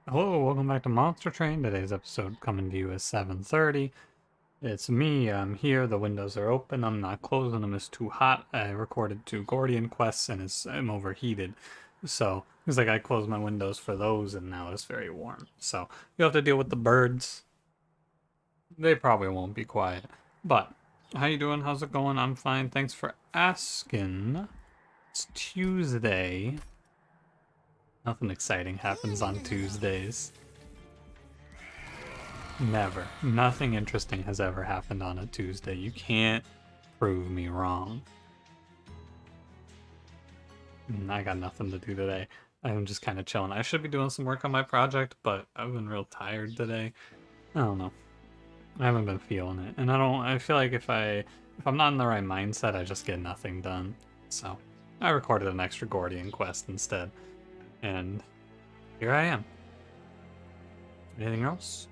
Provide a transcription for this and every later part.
Hello, welcome back to Monster Train. Today's episode coming to you is 7:30. It's me, I'm here, the windows are open, I'm not closing them, it's too hot. I recorded 2 Gordian quests and I'm overheated. So, it's like I closed my windows for those and now it's very warm. So, you'll have to deal with the birds. They probably won't be quiet. But, how you doing? How's it going? I'm fine, thanks for asking. It's Tuesday. Nothing exciting happens on Tuesdays. Never. Nothing interesting has ever happened on a Tuesday. You can't prove me wrong. I got nothing to do today. I'm just kind of chilling. I should be doing some work on my project, but I've been real tired today. I don't know. I haven't been feeling it. And I feel like if I'm not in the right mindset, I just get nothing done. So, I recorded an extra Gordian quest instead. And here I am. Anything else?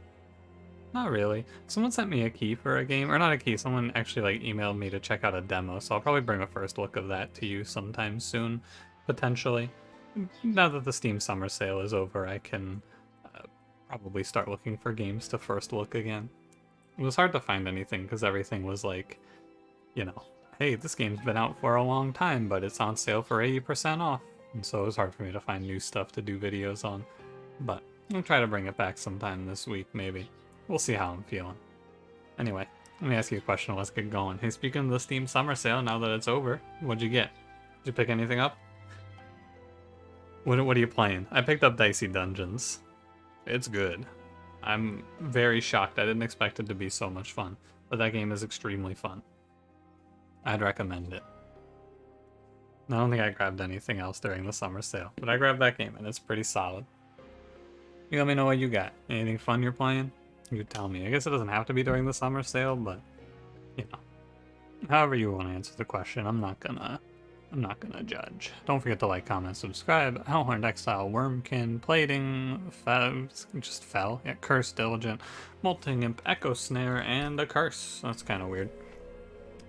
Not really. Someone sent me a key for a game, or not a key, someone actually like emailed me to check out a demo, so I'll probably bring a first look of that to you sometime soon, potentially. Now that the Steam summer sale is over, I can probably start looking for games to first look again. It was hard to find anything because everything was like, hey, this game's been out for a long time, but it's on sale for 80% off. And so it was hard for me to find new stuff to do videos on. But I'll try to bring it back sometime this week, maybe. We'll see how I'm feeling. Anyway, let me ask you a question. Let's get going. Hey, speaking of the Steam summer sale, now that it's over, what'd you get? Did you pick anything up? What are you playing? I picked up Dicey Dungeons. It's good. I'm very shocked. I didn't expect it to be so much fun, but that game is extremely fun. I'd recommend it. I don't think I grabbed anything else during the summer sale, but I grabbed that game and it's pretty solid. You let me know what you got. Anything fun you're playing? You tell me. I guess it doesn't have to be during the summer sale, but however you want to answer the question, I'm not gonna judge. Don't forget to like, comment, subscribe. Hellhorned, Exile, Wurmkin, Plating, just fell. Yeah, Curse, Diligent, Molting Imp, Echo Snare, and a Curse. That's kind of weird.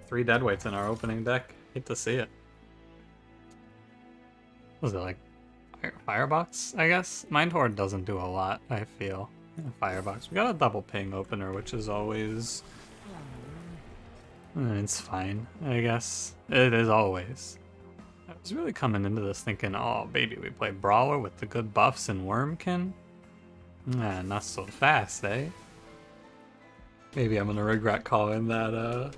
3 deadweights in our opening deck. Hate to see it. Was it like Firebox, I guess? Mind Horde doesn't do a lot, I feel. Yeah, Firebox. We got a double ping opener, which is always... it's fine, I guess. It is always. I was really coming into this thinking, oh baby, we play Brawler with the good buffs and Wurmkin? Nah, not so fast, eh? Maybe I'm gonna regret calling that,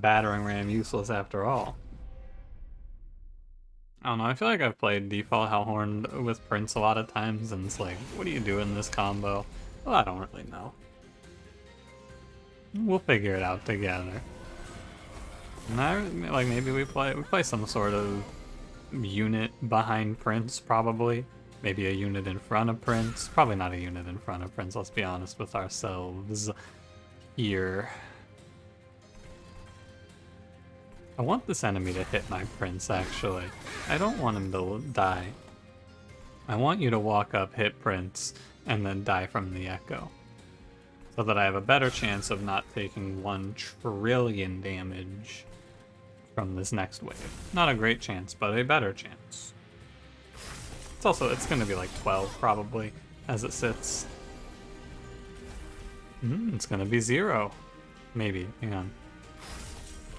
battering ram useless after all. I don't know, I feel like I've played default Hellhorned with Prince a lot of times, and it's like, what do you do in this combo? Well, I don't really know. We'll figure it out together. And like maybe we play some sort of unit behind Prince, probably. Maybe a unit in front of Prince. Probably not a unit in front of Prince, let's be honest with ourselves here. I want this enemy to hit my Prince, actually. I don't want him to die. I want you to walk up, hit Prince, and then die from the Echo. So that I have a better chance of not taking 1 trillion damage from this next wave. Not a great chance, but a better chance. It's gonna be like 12 probably, as it sits. It's gonna be 0. Maybe, hang on.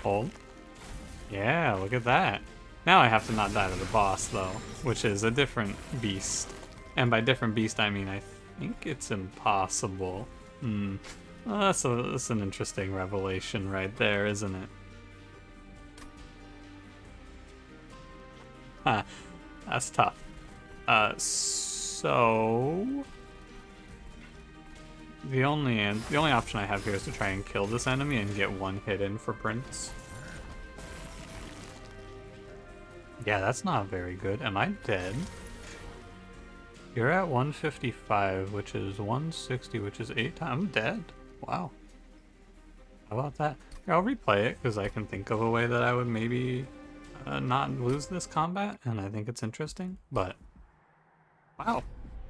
Hold. Yeah, look at that. Now I have to not die to the boss though, which is a different beast. And by different beast I mean I think it's impossible. Well, that's an interesting revelation right there, isn't it? Huh, that's tough. So the only option I have here is to try and kill this enemy and get 1 hit in for Prince. Yeah, that's not very good. Am I dead? You're at 155, which is 160, which is 8 times. I'm dead. Wow. How about that? Here, I'll replay it because I can think of a way that I would maybe not lose this combat, and I think it's interesting. But wow,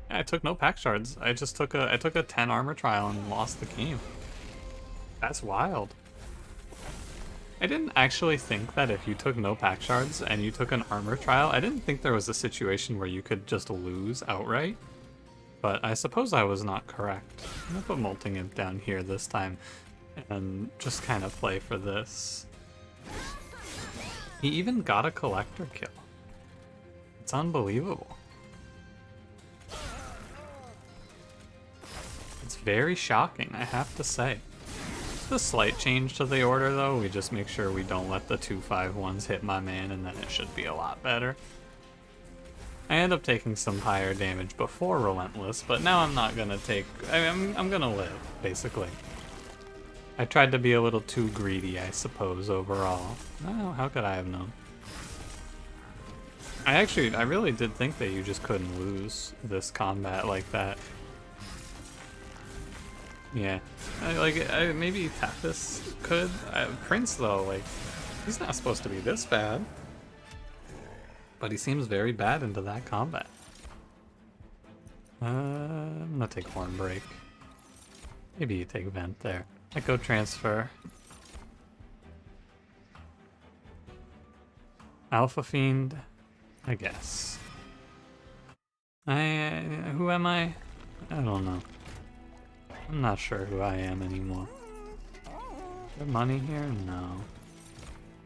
yeah, I took no pack shards. I took a 10 armor trial and lost the game. That's wild. I didn't actually think that if you took no pack shards and you took an armor trial, I didn't think there was a situation where you could just lose outright. But I suppose I was not correct. I'm gonna put Molting Imp down here this time and just kind of play for this. He even got a collector kill. It's unbelievable. It's very shocking, I have to say. Just a slight change to the order though, we just make sure we don't let the 2/5/1s hit my man, and then it should be a lot better. I end up taking some higher damage before Relentless, but now I'm not gonna take... I'm gonna live, basically. I tried to be a little too greedy, I suppose, overall. Oh, how could I have known? I really did think that you just couldn't lose this combat like that. Yeah. Maybe Tethys could. Prince, though, like, he's not supposed to be this bad. But he seems very bad into that combat. I'm gonna take Horn Break. Maybe you take Vent there. Echo Transfer. Alpha Fiend, I guess. Who am I? I don't know. I'm not sure who I am anymore. Is there money here? No.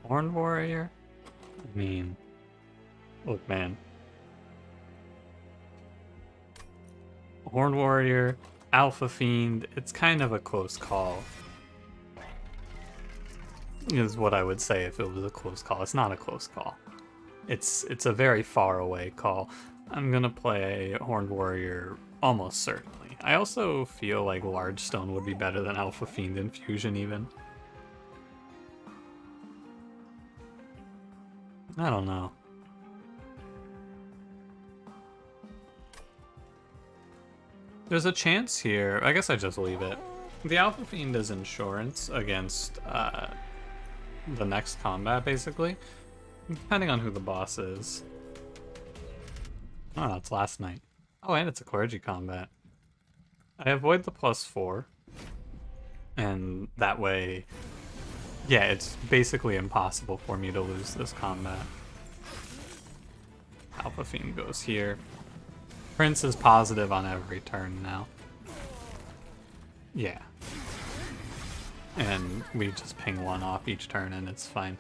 Horned Warrior? I mean... Look, man. Horned Warrior, Alpha Fiend, it's kind of a close call. Is what I would say if it was a close call. It's not a close call. It's a very far away call. I'm gonna play Horned Warrior almost certainly. I also feel like Large Stone would be better than Alpha Fiend Infusion even. I don't know. There's a chance here. I guess I just leave it. The Alpha Fiend is insurance against the next combat, basically. Depending on who the boss is. Oh, it's last night. Oh, and it's a clergy combat. I avoid the +4. And that way... Yeah, it's basically impossible for me to lose this combat. Alpha Fiend goes here. Prince is positive on every turn now. Yeah. And we just ping one off each turn and it's fine.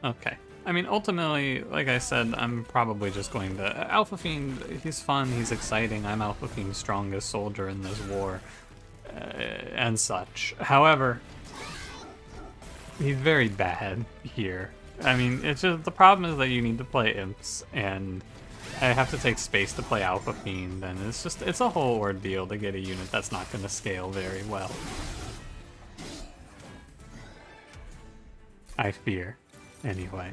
Okay. I mean, ultimately, like I said, I'm probably just going to... Alpha Fiend, he's fun, he's exciting. I'm Alpha Fiend's strongest soldier in this war. And such. However, he's very bad here. I mean, it's just... The problem is that you need to play imps, and... I have to take space to play Alpha Fiend, and it's a whole ordeal to get a unit that's not going to scale very well. I fear. Anyway.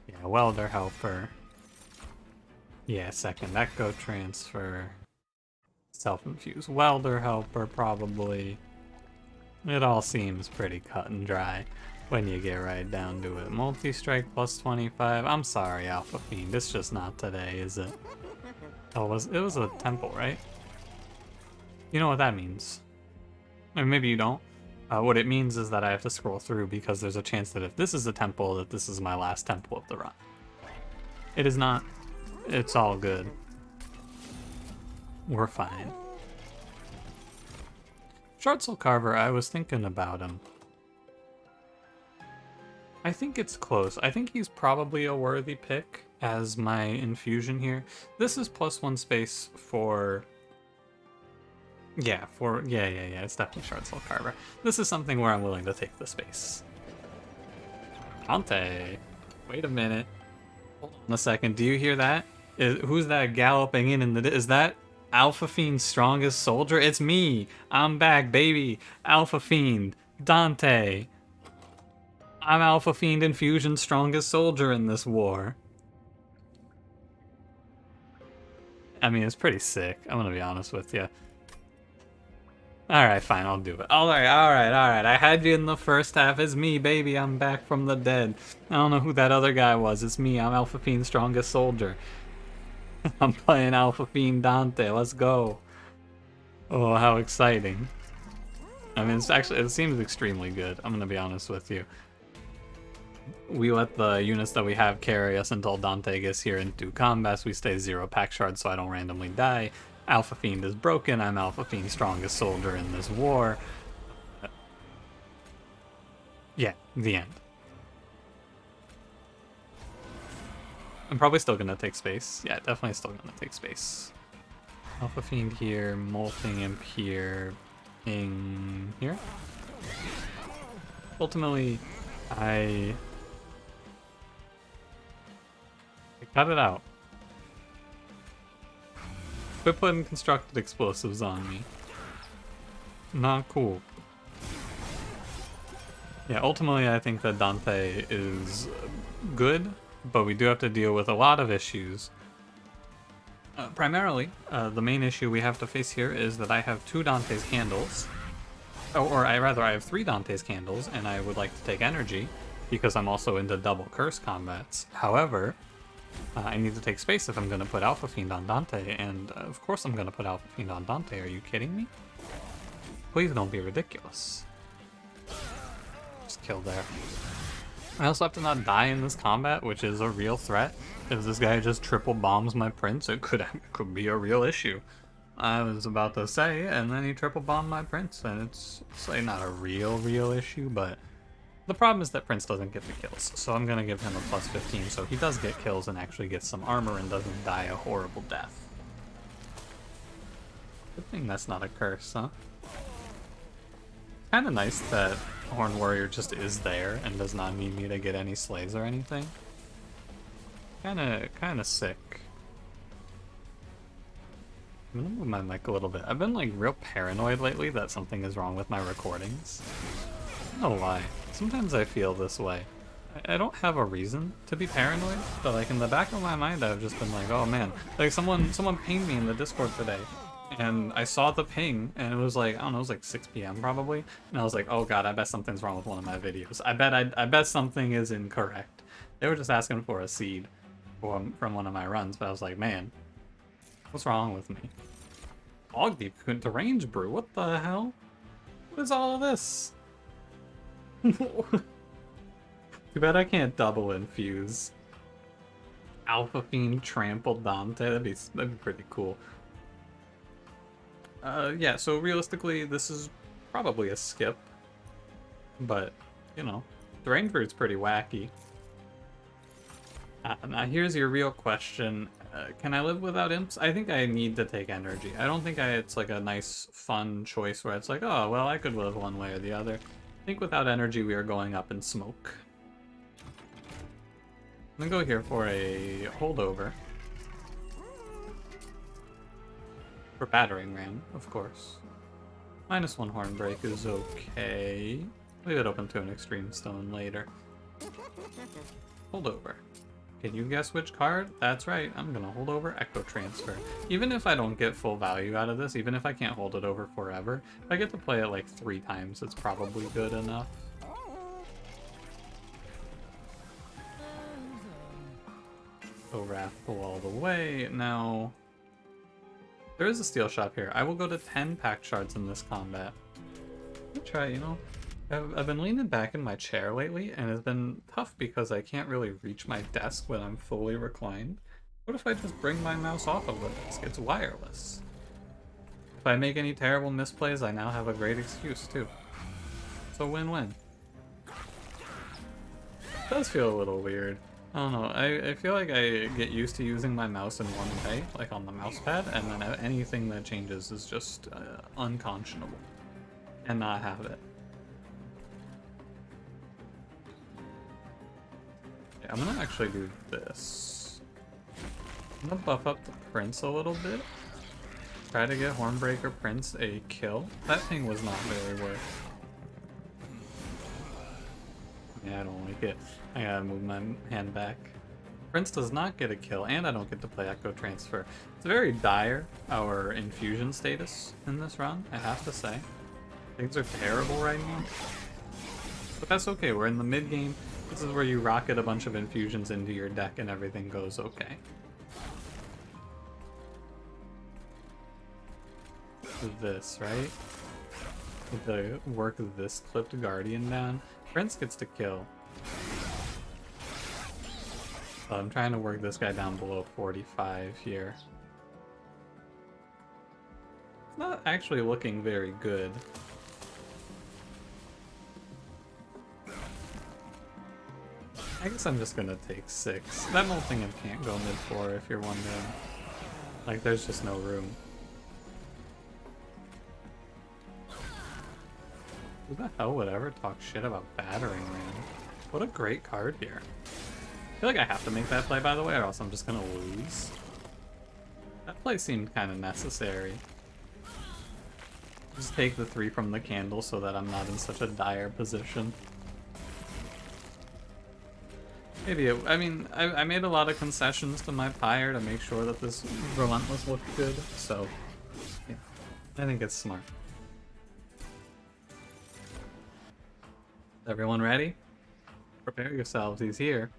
Yeah, Welder Helper. Yeah, second Echo Transfer. Self-infused Welder Helper, probably. It all seems pretty cut and dry when you get right down to it. Multi-strike +25. I'm sorry, Alpha Fiend. It's just not today, is it? Oh, it was a temple, right? You know what that means. Or maybe you don't. What it means is that I have to scroll through because there's a chance that if this is a temple, that this is my last temple of the run. It is not. It's all good. We're fine. Short Soul Carver, I was thinking about him. I think it's close. I think he's probably a worthy pick as my infusion here. This is +1 space for... Yeah, it's definitely Short Soul Carver. This is something where I'm willing to take the space. Dante, wait a minute. Hold on a second, do you hear that? Who's that galloping in the... Is that Alpha Fiend's strongest soldier? It's me! I'm back, baby! Alpha Fiend, Dante. I'm Alpha Fiend Infusion's strongest soldier in this war. I mean, it's pretty sick. I'm gonna be honest with you. Alright, fine, I'll do it. Alright. I had you in the first half. It's me, baby. I'm back from the dead. I don't know who that other guy was. It's me. I'm Alpha Fiend's strongest soldier. I'm playing Alpha Fiend Dante. Let's go. Oh, how exciting. I mean, it seems extremely good. I'm gonna be honest with you. We let the units that we have carry us until Dante gets here and do combats. We stay 0 pack shards so I don't randomly die. Alpha Fiend is broken. I'm Alpha Fiend's strongest soldier in this war. Yeah, the end. I'm probably still gonna take space. Yeah, definitely still gonna take space. Alpha Fiend here, Molting Imp here, Ping here. Ultimately, I cut it out. Quit putting constructed explosives on me. Not cool. Yeah, ultimately I think that Dante is good, but we do have to deal with a lot of issues. Primarily, the main issue we have to face here is that I have 2 Dante's candles. Or I have 3 Dante's candles, and I would like to take energy, because I'm also into double curse combats. However, I need to take space if I'm going to put Alpha Fiend on Dante, and of course I'm going to put Alpha Fiend on Dante. Are you kidding me? Please don't be ridiculous. Just kill there. I also have to not die in this combat, which is a real threat. If this guy just triple bombs my prince, it could be a real issue. I was about to say, and then he triple bombed my prince, and it's like not a real issue, but the problem is that Prince doesn't get the kills, so I'm gonna give him a plus 15 so he does get kills and actually gets some armor and doesn't die a horrible death. Good thing that's not a curse, huh? Kinda nice that Horned Warrior just is there and does not need me to get any slays or anything. Kinda sick. I'm gonna move my mic a little bit. I've been like real paranoid lately that something is wrong with my recordings. No lie. Sometimes I feel this way. I don't have a reason to be paranoid, but like in the back of my mind I've just been like, oh man, like someone pinged me in the Discord today, and I saw the ping, and it was like, I don't know, it was like 6 p.m. probably, and I was like, oh god, I bet something's wrong with one of my videos. I bet something is incorrect. They were just asking for a seed from one of my runs, but I was like, man, what's wrong with me? Bog Deep couldn't to range brew, what the hell? What is all of this? Too bad I can't double infuse. Alpha Fiend trampled Dante, that'd be pretty cool. Yeah, so realistically this is probably a skip, but you know, Drain Fruit's pretty wacky. Now here's your real question. Can I live without imps? I think I need to take energy. I don't think it's like a nice fun choice where it's like, oh well, I could live one way or the other. I think without energy we are going up in smoke. I'm gonna go here for a holdover. For battering ram, of course. -1 horn break is okay. Leave it open to an extreme stone later. Holdover. Can you guess which card? That's right, I'm gonna hold over Echo Transfer. Even if I don't get full value out of this, even if I can't hold it over forever, if I get to play it like 3 times, it's probably good enough. Go Wrathful all the way. Now, there is a steel shop here. I will go to 10 pack shards in this combat. I'll try, you know. I've been leaning back in my chair lately, and it's been tough because I can't really reach my desk when I'm fully reclined. What if I just bring my mouse off of the desk? It's wireless. If I make any terrible misplays, I now have a great excuse too. So win-win. It does feel a little weird. I don't know, I feel like I get used to using my mouse in one way, like on the mouse pad, and then anything that changes is just unconscionable. And not have it. Okay, I'm gonna actually do this. I'm gonna buff up the Prince a little bit. Try to get Hornbreaker Prince a kill. That thing was not really worth. Yeah, I don't like it. I gotta move my hand back. Prince does not get a kill, and I don't get to play Echo Transfer. It's very dire, our infusion status in this run, I have to say. Things are terrible right now. But that's okay, we're in the mid game. This is where you rocket a bunch of infusions into your deck and everything goes okay. This, right? With the work of this clipped Guardian down. Prince gets to kill. So I'm trying to work this guy down below 45 here. It's not actually looking very good. I guess I'm just gonna take 6. That molting it can't go mid 4 if you're wondering. Like, there's just no room. Who the hell would ever talk shit about Battering Ram? What a great card here. I feel like I have to make that play, by the way, or else I'm just gonna lose. That play seemed kind of necessary. Just take the 3 from the candle so that I'm not in such a dire position. Maybe I mean, I made a lot of concessions to my pyre to make sure that this Relentless looked good, so yeah, I think it's smart. Everyone ready? Prepare yourselves, he's here.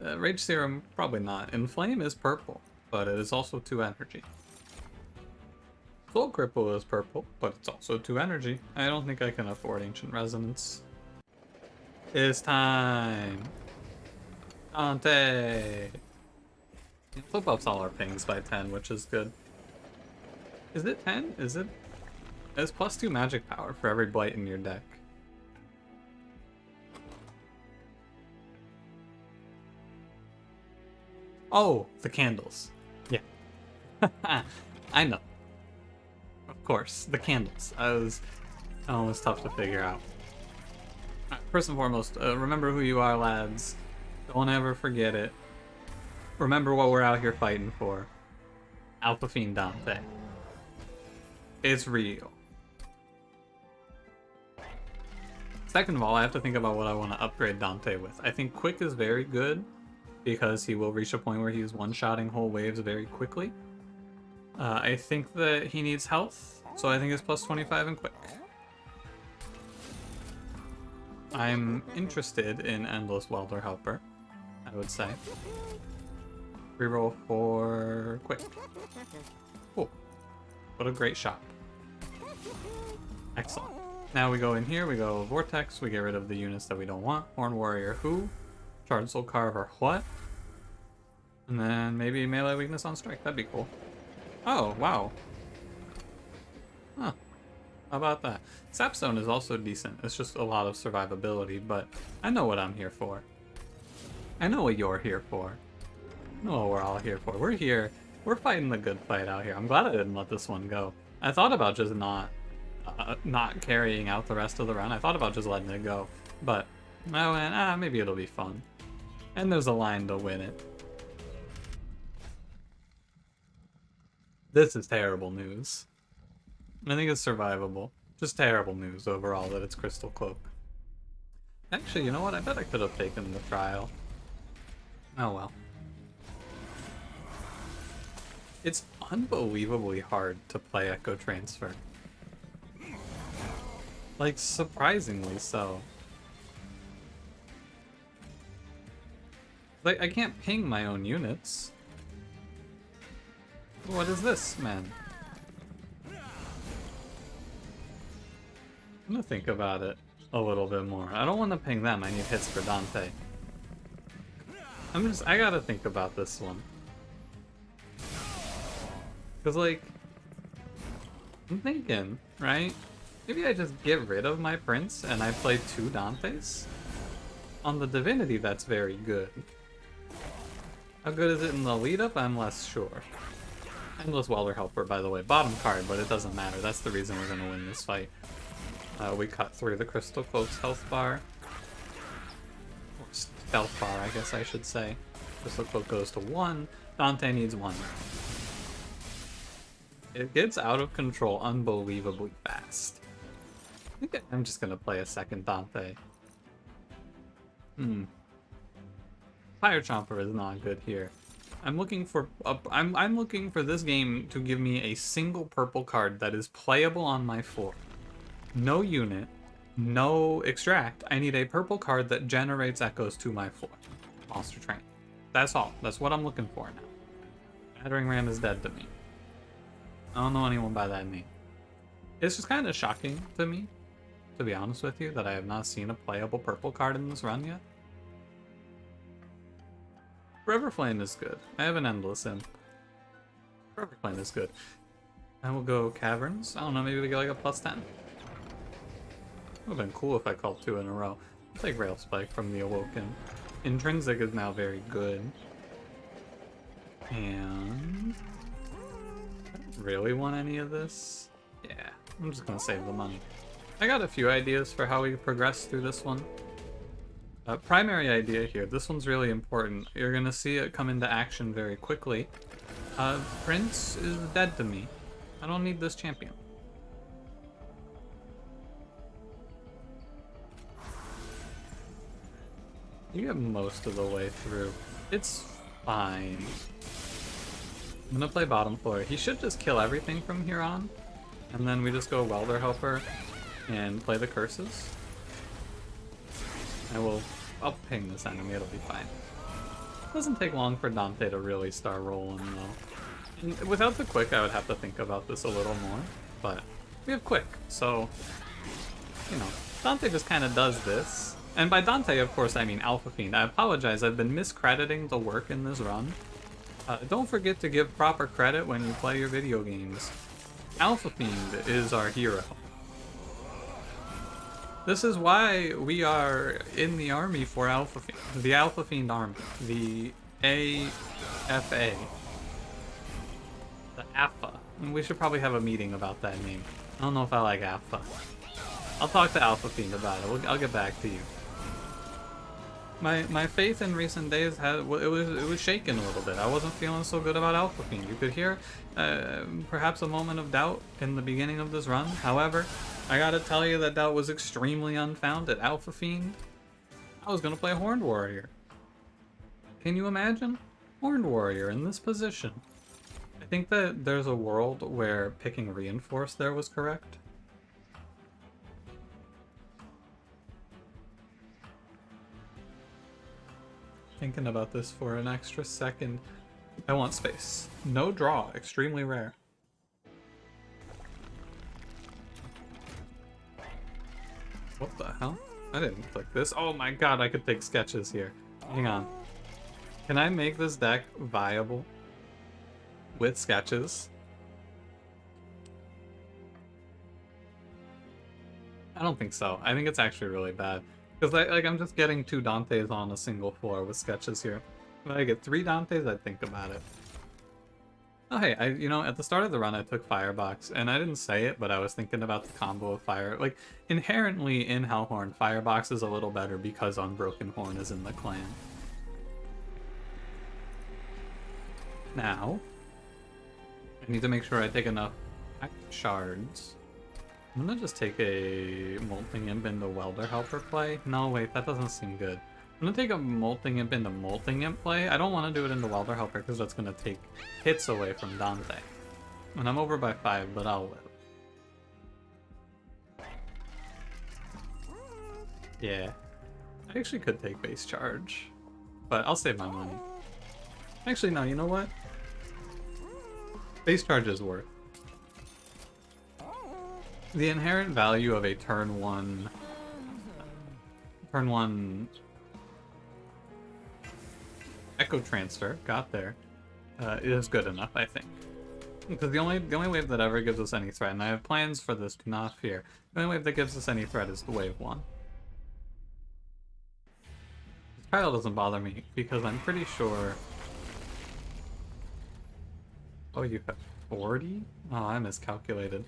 Rage Serum, probably not. Inflame is purple, but it is also 2 energy. Soul Cripple is purple, but it's also 2 energy. I don't think I can afford Ancient Resonance. It's time! Dante! Flip ups all our pings by 10, which is good. Is it 10? Is it? It's plus 2 magic power for every blight in your deck. Oh, the candles. Yeah. I know. Of course, the candles. It was tough to figure out. First and foremost, remember who you are, lads. Don't ever forget it. Remember what we're out here fighting for. Alpha Fiend Dante. It's real. Second of all, I have to think about what I want to upgrade Dante with. I think Quick is very good, because he will reach a point where he's one-shotting whole waves very quickly. I think that he needs health, so I think it's plus 25 in Quick. I'm interested in Endless Welder Helper, I would say. Reroll for Quick. Cool. What a great shot. Excellent. Now we go in here, we go Vortex, we get rid of the units that we don't want. Horn Warrior who? Charged Soul Carver what? And then maybe melee weakness on strike, that'd be cool. Oh, wow. Huh. How about that? Sapstone is also decent, it's just a lot of survivability, but I know what I'm here for. I know what you're here for. I know what we're all here for. We're here, we're fighting the good fight out here. I'm glad I didn't let this one go. I thought about just not carrying out the rest of the run. I thought about just letting it go, but I went, maybe it'll be fun. And there's a line to win it. This is terrible news. I think it's survivable. Just terrible news overall that it's Crystal Cloak. Actually, you know what? I bet I could have taken the trial. Oh well. It's unbelievably hard to play Echo Transfer. Like, surprisingly so. Like, I can't ping my own units. What is this, man? I'm gonna think about it a little bit more. I don't want to ping them, I need hits for Dante. I gotta think about this one. Cause like, I'm thinking, right? Maybe I just get rid of my Prince and I play 2 Dantes? On the Divinity, that's very good. How good is it in the lead up? I'm less sure. Endless Welder Helper, by the way. Bottom card, but it doesn't matter. That's the reason we're gonna win this fight. We cut through the Crystal Cloak's health bar. Or stealth bar, I guess I should say. Crystal Cloak goes to 1. Dante needs 1. It gets out of control unbelievably fast. I think I'm just gonna play a second Dante. Fire Chomper is not good here. I'm looking for I'm looking for this game to give me a single purple card that is playable on my floor. No unit, no extract. I need a purple card that generates echoes to my floor. Monster Train. That's all. That's what I'm looking for now. Battering Ram is dead to me. I don't know anyone by that name. It's just kind of shocking to me, to be honest with you, that I have not seen a playable purple card in this run yet. Forever Flame is good. I have an Endless Imp. Forever Flame is good. I will go Caverns. I don't know, maybe we get like a +10. Would have been cool if I called 2 in a row. I'll take Rail Spike from the Awoken. Intrinsic is now very good. And I don't really want any of this. Yeah, I'm just gonna save the money. I got a few ideas for how we progress through this one. Primary idea here, this one's really important. You're gonna see it come into action very quickly. Prince is dead to me. I don't need this champion. You get most of the way through. It's fine. I'm gonna play bottom floor. He should just kill everything from here on. And then we just go Welder Helper and play the curses. I'll ping this enemy, it'll be fine. It doesn't take long for Dante to really start rolling though. And without the quick, I would have to think about this a little more. But we have quick, so, you know, Dante just kind of does this. And by Dante, of course, I mean Alpha Fiend. I apologize, I've been miscrediting the work in this run. Don't forget to give proper credit when you play your video games. Alpha Fiend is our hero. This is why we are in the army for Alpha Fiend. The Alpha Fiend army. The AFA. The AFA. And we should probably have a meeting about that name. I don't know if I like AFA. I'll talk to Alpha Fiend about it. I'll get back to you. My faith in recent days it was shaken a little bit. I wasn't feeling so good about Alpha Fiend. You could hear perhaps a moment of doubt in the beginning of this run. However, I gotta tell you that doubt was extremely unfounded. Alpha Fiend, I was gonna play Horned Warrior. Can you imagine? Horned Warrior in this position. I think that there's a world where picking Reinforce there was correct. Thinking about this for an extra second. I want space. No draw, extremely rare. What the hell? I didn't click this. Oh my god, I could take sketches here. Hang on. Can I make this deck viable with sketches? I don't think so. I think it's actually really bad. Because I'm just getting 2 Dantes on a single floor with sketches here. If I get 3 Dantes, I'd think about it. Oh hey, you know, at the start of the run I took Firebox, and I didn't say it, but I was thinking about the combo of Fire. Like, inherently in Hellhorned, Firebox is a little better because Unbroken Horn is in the clan. Now, I need to make sure I take enough shards. I'm gonna just take a Molting Imp into Welder Helper play. No, wait, that doesn't seem good. I'm gonna take a Molting Imp into Molting Imp play. I don't want to do it into Welder Helper because that's gonna take hits away from Dante. And I'm over by 5, but I'll live. Yeah. I actually could take base charge, but I'll save my money. Actually, no, you know what? Base charge is worth. The inherent value of a turn one Echo Transfer, got there, is good enough, I think. Because the only wave that ever gives us any threat, and I have plans for this, do not fear. The only wave that gives us any threat is the wave 1. This trial doesn't bother me, because I'm pretty sure... Oh, you have 40? Oh, I miscalculated.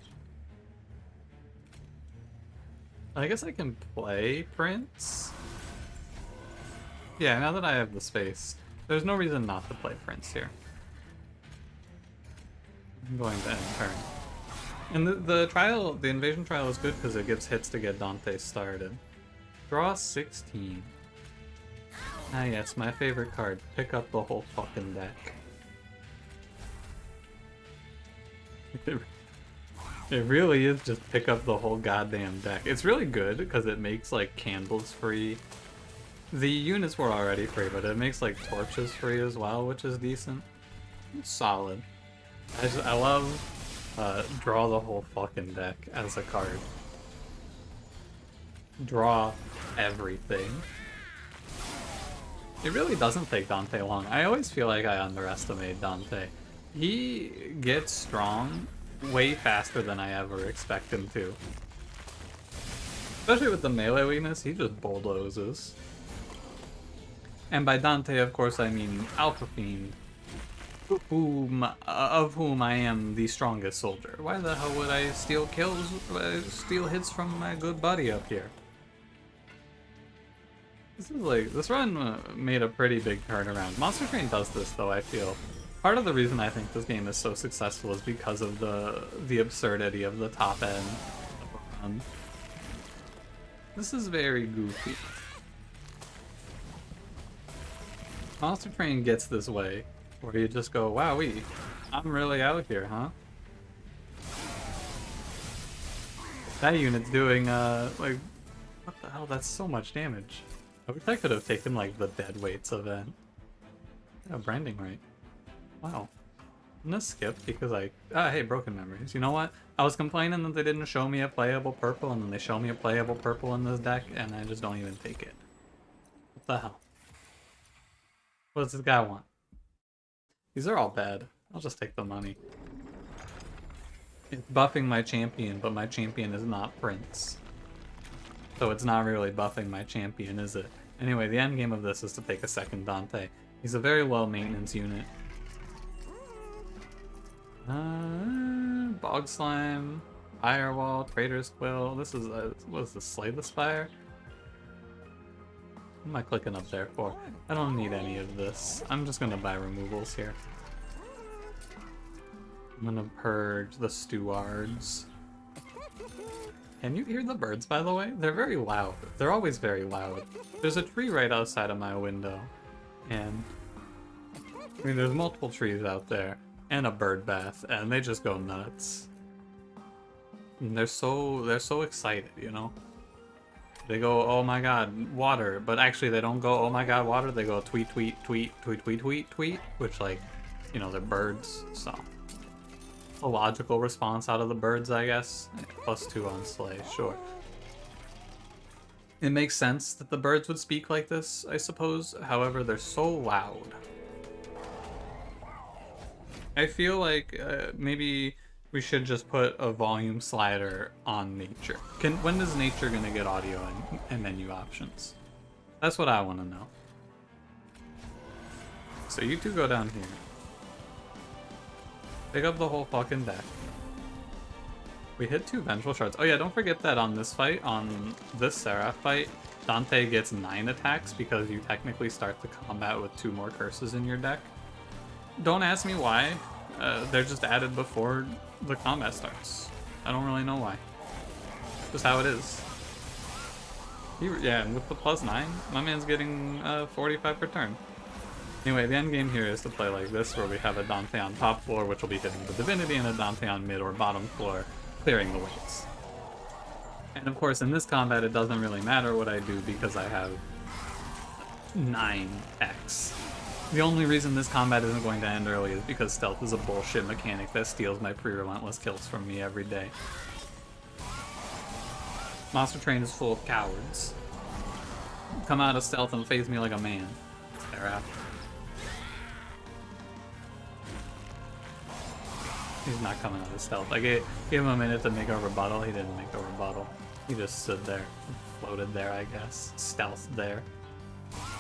I guess I can play Prince? Yeah, now that I have the space, there's no reason not to play Prince here. I'm going to end turn. And the invasion trial is good because it gives hits to get Dante started. Draw 16. Ah yes, my favorite card. Pick up the whole fucking deck. It really is just pick up the whole goddamn deck. It's really good because it makes like candles free. The units were already free, but it makes like torches free as well, which is decent. It's solid. I love draw the whole fucking deck as a card. Draw everything. It really doesn't take Dante long. I always feel like I underestimate Dante. He gets strong way faster than I ever expect him to. Especially with the melee weakness, he just bulldozes. And by Dante, of course, I mean Alpha Fiend, of whom I am the strongest soldier. Why the hell would I steal kills, steal hits from my good buddy up here? This run made a pretty big turnaround. Monster Train does this though, I feel. Part of the reason I think this game is so successful is because of the absurdity of the top end of the run. This is very goofy. Monster Train gets this way, where you just go, wowee, I'm really out here, huh? That unit's doing, like, what the hell, that's so much damage. I wish I could have taken, like, the dead weights event. Yeah, branding right. Wow. I'm gonna skip because hey, broken memories. You know what? I was complaining that they didn't show me a playable purple, and then they show me a playable purple in this deck, and I just don't even take it. What the hell? What does this guy want? These are all bad. I'll just take the money. It's buffing my champion, but my champion is not Prince. So it's not really buffing my champion, is it? Anyway, the end game of this is to take a second Dante. He's a very low maintenance unit. Bog Slime, Firewall, Trader's Quill. This is, what is this, Slay the Spire? What am I clicking up there for? I don't need any of this. I'm just gonna buy removals here. I'm gonna purge the stewards. Can you hear the birds, by the way? They're very loud. They're always very loud. There's a tree right outside of my window. And, I mean, there's multiple trees out there. And a bird bath, and they just go nuts. And they're so excited, you know? They go, oh my god, water, but actually they don't go, oh my god, water, they go tweet, tweet, tweet, tweet, tweet, tweet, tweet, which, like, you know, they're birds, so. A logical response out of the birds, I guess. +2 on Slay, sure. It makes sense that the birds would speak like this, I suppose, however, they're so loud. I feel like maybe we should just put a volume slider on nature. When is nature gonna get audio and menu options? That's what I want to know. So you two go down here. Pick up the whole fucking deck. We hit 2 Vengeful Shards. Oh yeah, don't forget that on this fight, on this Seraph fight, Dante gets 9 attacks because you technically start the combat with 2 more curses in your deck. Don't ask me why. They're just added before the combat starts. I don't really know why. Just how it is. Yeah, with the +9, my man's getting 45 per turn. Anyway, the end game here is to play like this, where we have a Dante on top floor, which will be hitting the Divinity, and a Dante on mid or bottom floor, clearing the weights. And of course, in this combat, it doesn't really matter what I do because I have 9x. The only reason this combat isn't going to end early is because stealth is a bullshit mechanic that steals my pre-relentless kills from me every day. Monster Train is full of cowards. Come out of stealth and face me like a man. Seraph. He's not coming out of stealth. I gave him a minute to make a rebuttal. He didn't make a rebuttal. He just stood there. Floated there, I guess. Stealth there.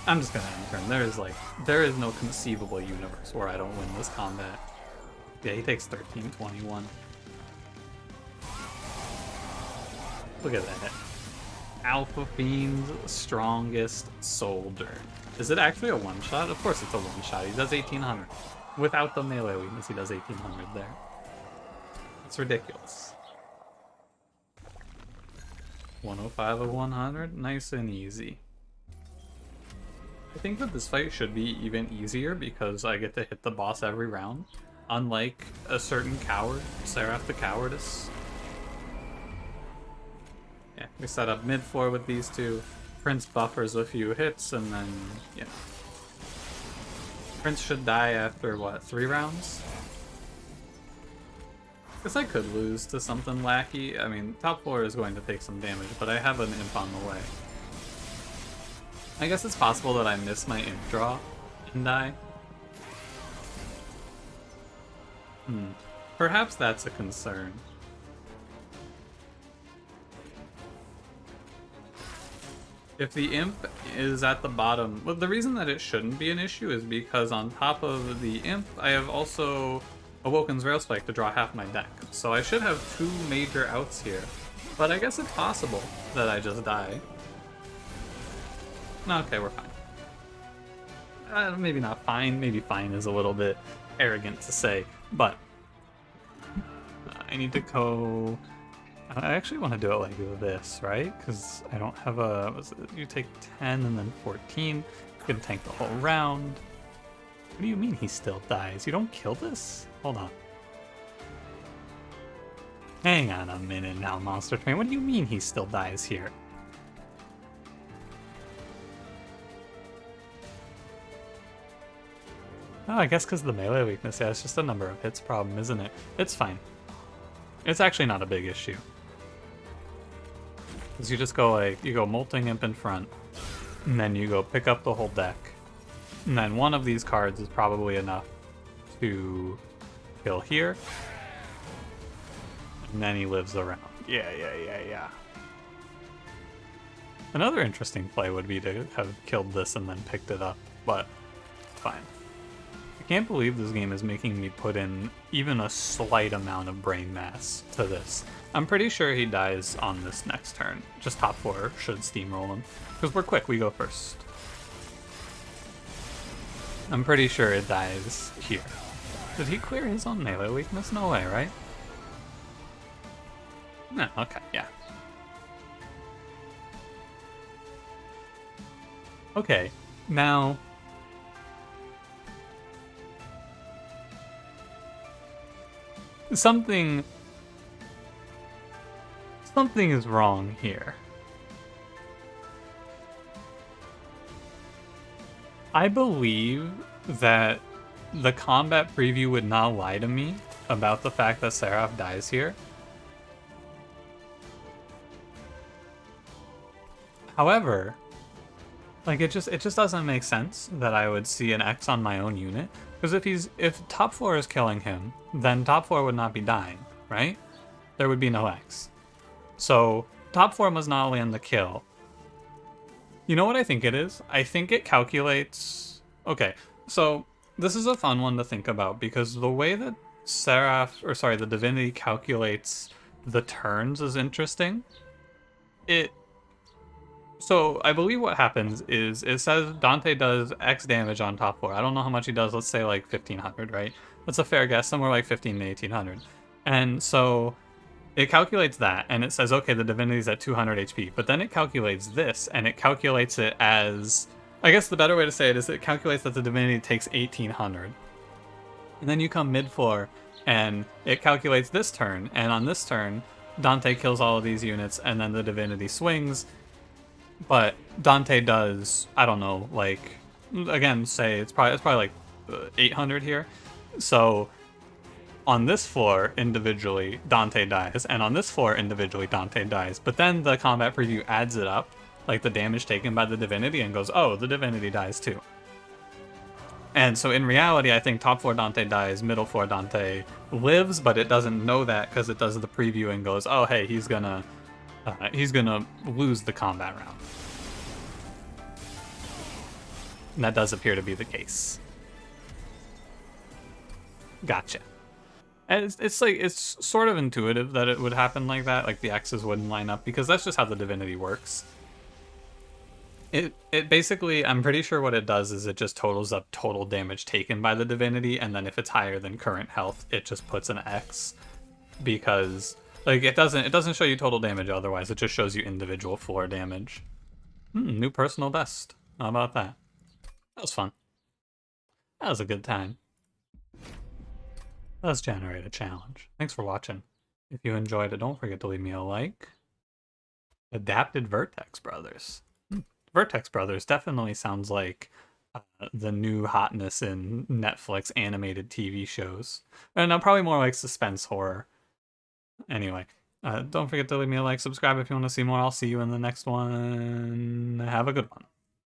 I'm just gonna end turn. There is no conceivable universe where I don't win this combat. Yeah, he takes 1321. Look at that. Alpha Fiend's strongest soldier. Is it actually a one-shot? Of course it's a one-shot. He does 1800. Without the melee weakness, he does 1800 there. It's ridiculous. 105 of 100? Nice and easy. I think that this fight should be even easier because I get to hit the boss every round, unlike a certain coward, Seraph the Cowardice. Yeah, we set up mid floor with these two. Prince buffers a few hits, and then, yeah. Prince should die after, what, 3 rounds? Guess I could lose to something lackey. I mean, top floor is going to take some damage, but I have an imp on the way. I guess it's possible that I miss my imp draw and die. Perhaps that's a concern. If the imp is at the bottom, well, the reason that it shouldn't be an issue is because on top of the imp, I have also Awoken's Railspike to draw half my deck. So I should have 2 major outs here. But I guess it's possible that I just die. Okay, we're fine. Maybe not fine, maybe fine is a little bit arrogant to say, but I need to go... I actually want to do it like this, right? Because I don't have a... You take 10 and then 14. You can tank the whole round. What do you mean he still dies? You don't kill this? Hold on. Hang on a minute now, Monster Train. What do you mean he still dies here? Oh, I guess because of the melee weakness. Yeah, it's just a number of hits problem, isn't it? It's fine. It's actually not a big issue. Because you just go like, you go Molting Imp in front, and then you go pick up the whole deck. And then one of these cards is probably enough to kill here. And then he lives around. Yeah. Another interesting play would be to have killed this and then picked it up, but fine. I can't believe this game is making me put in even a slight amount of brain mass to this. I'm pretty sure he dies on this next turn. Just top 4 should steamroll him. Because we're quick, we go first. I'm pretty sure it dies here. Did he clear his own melee weakness? No way, right? No, okay, yeah. Okay, now... Something is wrong here. I believe that the combat preview would not lie to me about the fact that Seraph dies here. However, like it just doesn't make sense that I would see an X on my own unit. Because if top 4 is killing him, then top 4 would not be dying, right? There would be no X. So top 4 must not land the kill. You know what I think it is? I think it calculates... Okay, so this is a fun one to think about because the way that the Divinity calculates the turns is interesting. So I believe what happens is it says Dante does X damage on top 4. I don't know how much he does. Let's say like 1500, right? That's a fair guess, somewhere like 15 to 1800. And so it calculates that, and it says, okay, the Divinity's at 200 HP. But then it calculates this, and it calculates it as... I guess the better way to say it is it calculates that the Divinity takes 1800. And then you come mid-floor, and it calculates this turn, and on this turn, Dante kills all of these units, and then the Divinity swings. But Dante does, I don't know, like, again, say it's probably like 800 here. So on this floor individually, Dante dies, and on this floor individually, Dante dies. But then the combat preview adds it up, like the damage taken by the Divinity, and goes, oh, the Divinity dies too. And so in reality, I think top 4 Dante dies, middle 4 Dante lives, but it doesn't know that because it does the preview and goes, oh, hey, he's gonna lose the combat round. And that does appear to be the case. Gotcha. And it's like, it's sort of intuitive that it would happen like that, like the X's wouldn't line up, because that's just how the Divinity works. It basically, I'm pretty sure what it does is it just totals up total damage taken by the Divinity, and then if it's higher than current health, it just puts an X, because like it doesn't show you total damage otherwise, it just shows you individual floor damage. New personal best. How about that? That was fun. That was a good time. Let's generate a challenge. Thanks for watching. If you enjoyed it, don't forget to leave me a like. AdaptedVertexBrothers. VertexBrothers definitely sounds like the new hotness in Netflix animated TV shows. And probably more like suspense horror. Anyway, don't forget to leave me a like, subscribe if you want to see more. I'll see you in the next one. Have a good one.